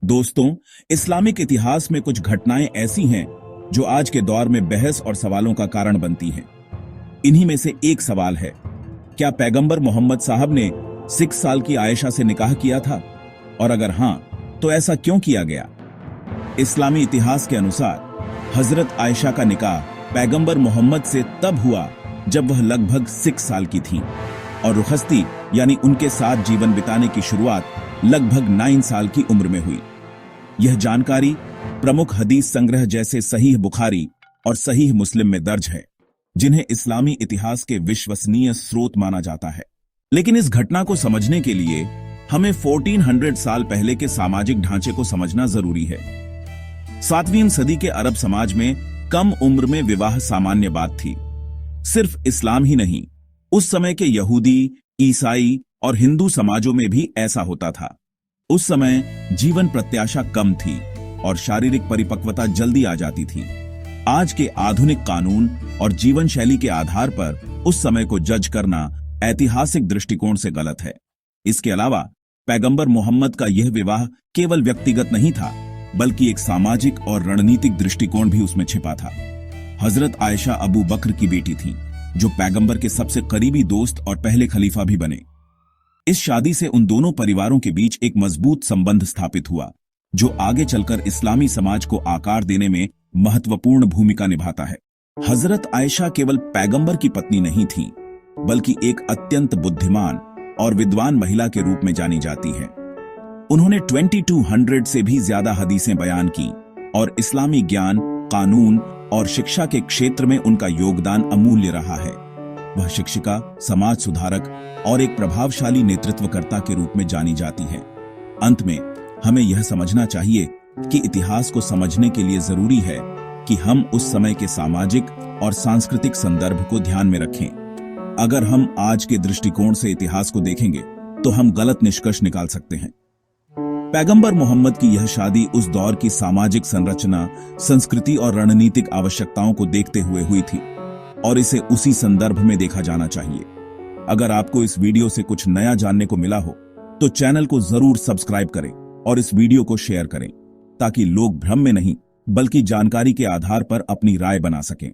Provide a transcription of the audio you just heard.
दोस्तों, इस्लामिक इतिहास में कुछ घटनाएं ऐसी हैं जो आज के दौर में बहस और सवालों का कारण बनती हैं। इन्हीं में से एक सवाल है, क्या पैगंबर मोहम्मद साहब ने 6 साल की आयशा से निकाह किया था? और अगर हां, तो ऐसा क्यों किया गया? इस्लामी इतिहास के अनुसार हजरत आयशा का निकाह पैगंबर मोहम्मद से तब हुआ जब वह लगभग 6 साल की थीं और रुखसती यानी उनके साथ जीवन बिताने की शुरुआत लगभग 9 साल की उम्र में हुई। यह जानकारी प्रमुख हदीस संग्रह जैसे सहीह बुखारी और सहीह मुस्लिम में दर्ज है, जिन्हें इस्लामी इतिहास के विश्वसनीय स्रोत माना जाता है। लेकिन इस घटना को समझने के लिए हमें 1400 साल पहले के सामाजिक ढांचे को समझना जरूरी है। 7वीं सदी के अरब समाज में कम उम्र में विवाह सामान्य बात थी। सिर्फ इस्लाम ही नहीं, उस समय के यहूदी, ईसाई और हिंदू समाजों में भी ऐसा होता था। उस समय जीवन प्रत्याशा कम थी और शारीरिक परिपक्वता जल्दी आ जाती थी। आज के आधुनिक कानून और जीवन शैली के आधार पर उस समय को जज करना ऐतिहासिक दृष्टिकोण से गलत है। इसके अलावा पैगंबर मोहम्मद का यह विवाह केवल व्यक्तिगत नहीं था, बल्कि एक सामाजिक और रणनीतिक दृष्टिकोण भी उसमें छिपा था। हजरत आयशा अबू बकर की बेटी थीं, जो पैगंबर के सबसे करीबी दोस्त और पहले खलीफा भी बने। इस शादी से उन दोनों परिवारों के बीच एक मजबूत संबंध स्थापित हुआ, जो आगे चलकर इस्लामी समाज को आकार देने में महत्वपूर्ण भूमिका निभाता है। हजरत आयशा केवल पैगंबर की पत्नी नहीं थीं, बल्कि एक अत्यंत बुद्धिमान और विद्वान महिला के रूप में जानी जाती है। उन्होंने 2200 से भी ज्यादा हदीसें बयान की और इस्लामी ज्ञान, कानून और शिक्षा के क्षेत्र में उनका योगदान अमूल्य रहा है। वह शिक्षिका, समाज सुधारक और एक प्रभावशाली नेतृत्वकर्ता के रूप में जानी जाती हैं। अंत में हमें यह समझना चाहिए कि इतिहास को समझने के लिए जरूरी है कि हम उस समय के सामाजिक और सांस्कृतिक संदर्भ को ध्यान में रखें। अगर हम आज के दृष्टिकोण से इतिहास को देखेंगे तो हम गलत निष्कर्ष निकाल सकते हैं। पैगंबर मोहम्मद की यह शादी उस दौर की सामाजिक संरचना, संस्कृति और रणनीतिक आवश्यकताओं को देखते हुए हुई थी और इसे उसी संदर्भ में देखा जाना चाहिए। अगर आपको इस वीडियो से कुछ नया जानने को मिला हो तो चैनल को जरूर सब्सक्राइब करें और इस वीडियो को शेयर करें, ताकि लोग भ्रम में नहीं बल्कि जानकारी के आधार पर अपनी राय बना सकें।